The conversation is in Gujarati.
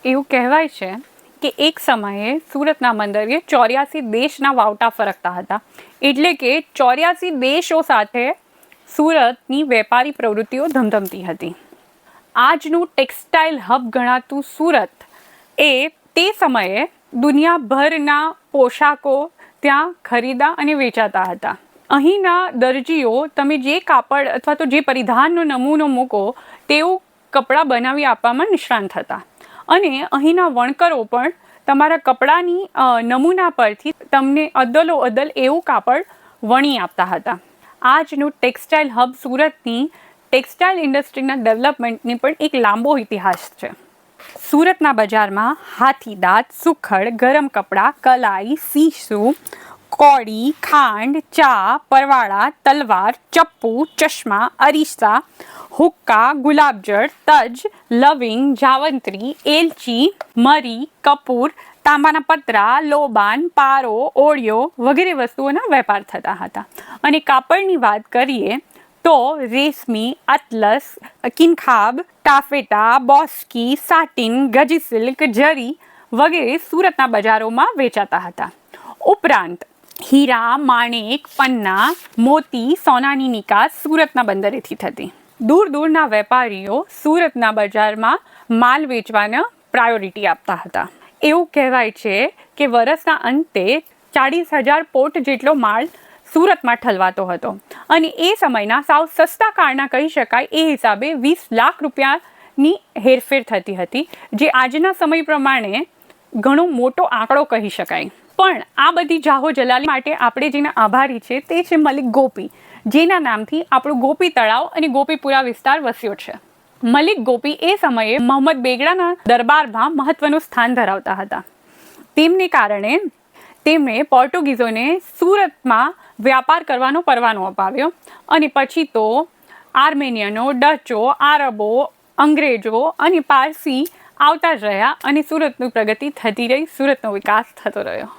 એવું કહેવાય છે કે એક સમયે સુરતના બંદરે 84 દેશના વાવટા ફરકતા હતા. એટલે કે 84 દેશો સાથે સુરતની વેપારી પ્રવૃત્તિઓ ધમધમતી હતી. આજનું ટેક્સટાઇલ હબ ગણાતું સુરત એ તે સમયે દુનિયાભરના પોશાકો ત્યાં ખરીદા અને વેચાતા હતા. અહીંના દરજીઓ તમે જે કાપડ અથવા તો જે પરિધાનનો નમૂનો મૂકો તેવું કપડાં બનાવી આપવામાં નિષ્ણાંત હતા. અને અહીંના વણકરો પણ તમારા કપડાની નમૂના પરથી તમને અદલો અદલ એવું કાપડ વણી આપતા હતા. આજનું ટેક્સટાઇલ હબ સુરતની ટેક્સટાઇલ ઇન્ડસ્ટ્રીના ડેવલપમેન્ટની પણ એક લાંબો ઇતિહાસ છે. સુરતના બજારમાં હાથીદાંત, સુખડ, ગરમ કપડાં, કલાઈ, સીસું, કોડી, ખાંડ, ચા, પરવાળા, તલવાર, ચપ્પુ, ચશ્મા, અરીસા, હુક્કા, ગુલાબજળ, તજ, લવિંગ, જાવંત્રી, એલચી, મરી, કપૂર, તાંબાના પતરા, લોબાન, પારો, ઓળિયો વગેરે વસ્તુઓના વેપાર થતા હતા. અને કાપડની વાત કરીએ તો રેશમી, અતલસ, કિનખાબ, ટાફેટા, બોસ્કી, સાટિન, ગજી સિલ્ક, જરી વગેરે સુરતના બજારોમાં વેચાતા હતા. ઉપરાંત હીરા, માણેક, પન્ના, મોતી, સોનાની નિકાસ સુરતના બંદરેથી થતી. દૂર દૂરના વેપારીઓ સુરતના બજારમાં માલ વેચવાને પ્રાયોરિટી આપતા હતા. એવું કહેવાય છે કે વર્ષના અંતે 40,000 પોટ જેટલો માલ સુરતમાં ઠલવાતો હતો. અને એ સમયના સાવ સસ્તા કાળના કહી શકાય એ હિસાબે 20 લાખ રૂપિયાની હેરફેર થતી હતી, જે આજના સમય પ્રમાણે ઘણો મોટો આંકડો કહી શકાય. પણ આ બધી જાહો જલાલી માટે આપણે જેના આભારી છે તે છે મલિક ગોપી, જેના નામથી આપણું ગોપી તળાવ અને ગોપીપુરા વિસ્તાર વસ્યો છે. મલિક ગોપી એ સમયે મોહમ્મદ બેગડાના દરબારમાં મહત્વનું સ્થાન ધરાવતા હતા. તેમને કારણે તેમણે પોર્ટુગીઝોને સુરતમાં વ્યાપાર કરવાનો પરવાનો અપાવ્યો. અને પછી તો આર્મેનિયનો, ડચો, આરબો, અંગ્રેજો અને પારસી આવતા જ રહ્યા અને સુરતની પ્રગતિ થતી રહી, સુરતનો વિકાસ થતો રહ્યો.